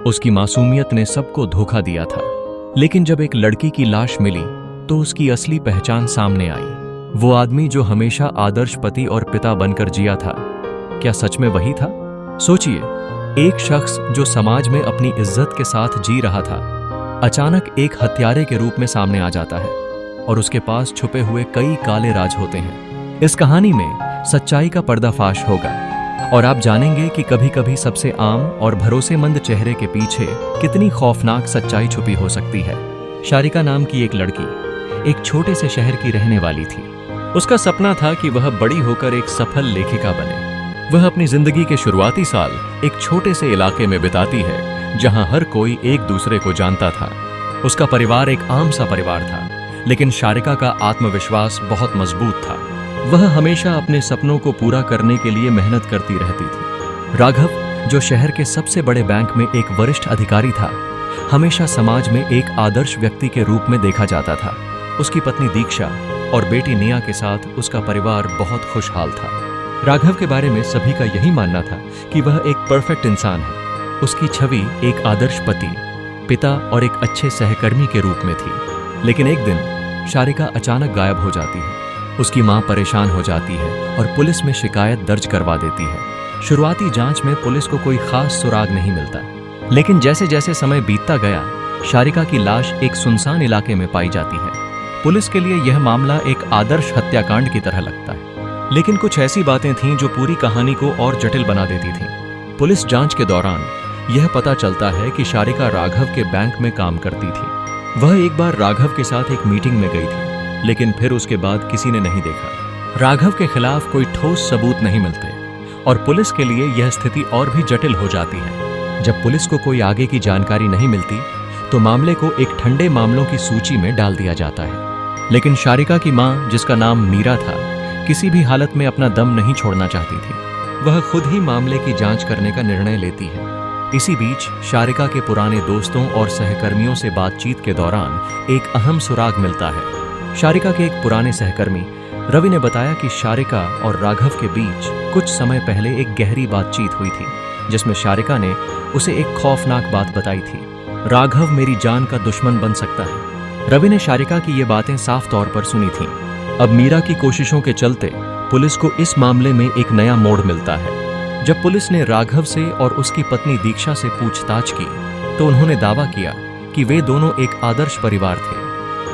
उसकी मासूमियत ने सबको धोखा दिया था। लेकिन जब एक लड़की की लाश मिली तो उसकी असली पहचान सामने आई। वो आदमी जो हमेशा आदर्श पति और पिता बनकर जिया था, क्या सच में वही था? सोचिए, एक शख्स जो समाज में अपनी इज्जत के साथ जी रहा था, अचानक एक हत्यारे के रूप में सामने आ जाता है और उसके पास छुपे हुए कई काले राज होते हैं। इस कहानी में सच्चाई का पर्दाफाश होगा और आप जानेंगे कि कभी कभी सबसे आम और भरोसेमंद चेहरे के पीछे कितनी खौफनाक सच्चाई छुपी हो सकती है। शारिका नाम की एक लड़की एक छोटे से शहर की रहने वाली थी। उसका सपना था कि वह बड़ी होकर एक सफल लेखिका बने। वह अपनी जिंदगी के शुरुआती साल एक छोटे से इलाके में बिताती है जहां हर कोई एक दूसरे को जानता था। उसका परिवार एक आम सा परिवार था, लेकिन शारिका का आत्मविश्वास बहुत मजबूत था। वह हमेशा अपने सपनों को पूरा करने के लिए मेहनत करती रहती थी। राघव, जो शहर के सबसे बड़े बैंक में एक वरिष्ठ अधिकारी था, हमेशा समाज में एक आदर्श व्यक्ति के रूप में देखा जाता था। उसकी पत्नी दीक्षा और बेटी निया के साथ उसका परिवार बहुत खुशहाल था। राघव के बारे में सभी का यही मानना था कि वह एक परफेक्ट इंसान है। उसकी छवि एक आदर्श पति, पिता और एक अच्छे सहकर्मी के रूप में थी। लेकिन एक दिन शारिका अचानक गायब हो जाती है। उसकी मां परेशान हो जाती है और पुलिस में शिकायत दर्ज करवा देती है। शुरुआती जांच में पुलिस को कोई खास सुराग नहीं मिलता, लेकिन जैसे जैसे समय बीतता गया, शारिका की लाश एक सुनसान इलाके में पाई जाती है। पुलिस के लिए यह मामला एक आदर्श हत्याकांड की तरह लगता है, लेकिन कुछ ऐसी बातें थीं जो पूरी कहानी को और जटिल बना देती थीं। पुलिस जांच के दौरान यह पता चलता है कि शारिका राघव के बैंक में काम करती थी। वह एक बार राघव के साथ एक मीटिंग में गई थी, लेकिन फिर उसके बाद किसी ने नहीं देखा। राघव के खिलाफ कोई ठोस सबूत नहीं मिलते और पुलिस के लिए यह स्थिति और भी जटिल हो जाती है। जब पुलिस को कोई आगे की जानकारी नहीं मिलती तो मामले को एक ठंडे मामलों की सूची में डाल दिया जाता है। लेकिन शारिका की मां, जिसका नाम मीरा था, किसी भी हालत में अपना दम नहीं छोड़ना चाहती थी। वह खुद ही मामले की जांच करने का निर्णय लेती है। इसी बीच शारिका के पुराने दोस्तों और सहकर्मियों से बातचीत के दौरान एक अहम सुराग मिलता है। शारिका के एक पुराने सहकर्मी रवि ने बताया कि शारिका और राघव के बीच कुछ समय पहले एक गहरी बातचीत हुई थी, जिसमें शारिका ने उसे एक खौफनाक बात बताई थी। राघव मेरी जान का दुश्मन बन सकता है। रवि ने शारिका की ये बातें साफ तौर पर सुनी थीं। अब मीरा की कोशिशों के चलते पुलिस को इस मामले में एक नया मोड़ मिलता है। जब पुलिस ने राघव से और उसकी पत्नी दीक्षा से पूछताछ की तो उन्होंने दावा किया कि वे दोनों एक आदर्श परिवार थे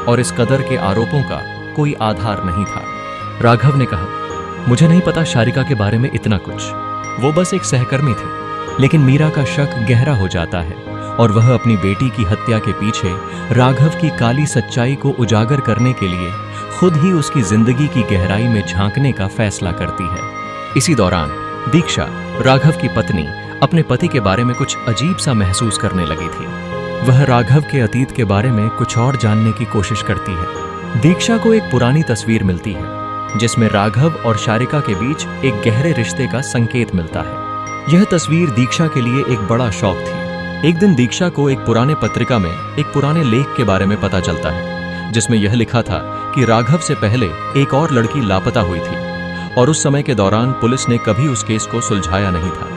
और इस कदर के आरोपों का कोई आधार नहीं था। राघव ने कहा, मुझे नहीं पता शारिका के बारे में इतना कुछ, वो बस एक सहकर्मी थी। लेकिन मीरा का शक गहरा हो जाता है और वह अपनी बेटी की हत्या के पीछे राघव की काली सच्चाई को उजागर करने के लिए खुद ही उसकी जिंदगी की गहराई में झांकने का फैसला करती है। इसी दौरान दीक्षा, राघव की पत्नी, अपने पति के बारे में कुछ अजीब सा महसूस करने लगी थी। वह राघव के अतीत के बारे में कुछ और जानने की कोशिश करती है। दीक्षा को एक पुरानी तस्वीर मिलती है जिसमें राघव और शारिका के बीच एक गहरे रिश्ते का संकेत मिलता है। यह तस्वीर दीक्षा के लिए एक बड़ा शौक थी। एक दिन दीक्षा को एक पुराने पत्रिका में एक पुराने लेख के बारे में पता चलता है जिसमें यह लिखा था कि राघव से पहले एक और लड़की लापता हुई थी और उस समय के दौरान पुलिस ने कभी उस केस को सुलझाया नहीं था।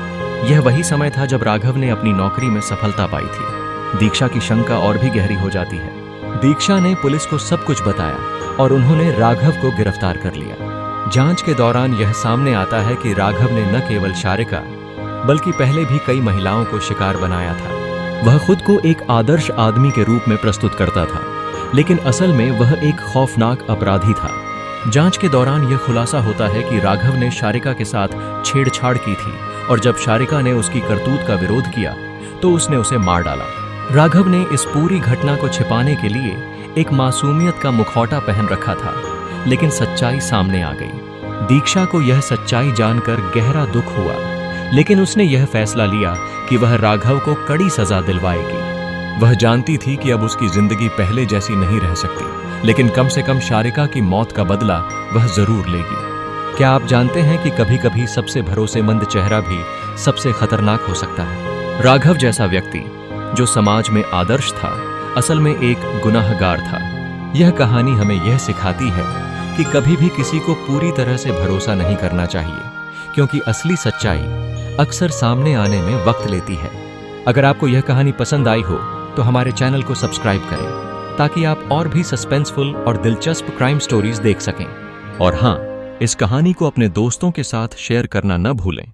यह वही समय था जब राघव ने अपनी नौकरी में सफलता पाई थी। दीक्षा की शंका और भी गहरी हो जाती है। दीक्षा ने पुलिस को सब कुछ बताया और उन्होंने राघव को गिरफ्तार कर लिया। जांच के दौरान यह सामने आता है कि राघव ने न केवल शारिका बल्कि पहले भी कई महिलाओं को शिकार बनाया था। वह खुद को एक आदर्श आदमी के रूप में प्रस्तुत करता था, लेकिन असल में वह एक खौफनाक अपराधी था। जांच के दौरान यह खुलासा होता है कि राघव ने शारिका के साथ छेड़छाड़ की थी और जब शारिका ने उसकी करतूत का विरोध किया तो उसने उसे मार डाला। राघव ने इस पूरी घटना को छिपाने के लिए एक मासूमियत का मुखौटा पहन रखा था, लेकिन सच्चाई सामने आ गई। दीक्षा को यह सच्चाई जानकर गहरा दुख हुआ, लेकिन उसने यह फैसला लिया कि वह राघव को कड़ी सजा दिलवाएगी। वह जानती थी कि अब उसकी जिंदगी पहले जैसी नहीं रह सकती, लेकिन कम से कम शारिका की मौत का बदला वह जरूर लेगी। क्या आप जानते हैं कि कभी कभी सबसे भरोसेमंद चेहरा भी सबसे खतरनाक हो सकता है? राघव जैसा व्यक्ति जो समाज में आदर्श था, असल में एक गुनाहगार था। यह कहानी हमें यह सिखाती है कि कभी भी किसी को पूरी तरह से भरोसा नहीं करना चाहिए, क्योंकि असली सच्चाई अक्सर सामने आने में वक्त लेती है। अगर आपको यह कहानी पसंद आई हो तो हमारे चैनल को सब्सक्राइब करें ताकि आप और भी सस्पेंसफुल और दिलचस्प क्राइम स्टोरीज देख सकें। और हाँ, इस कहानी को अपने दोस्तों के साथ शेयर करना न भूलें।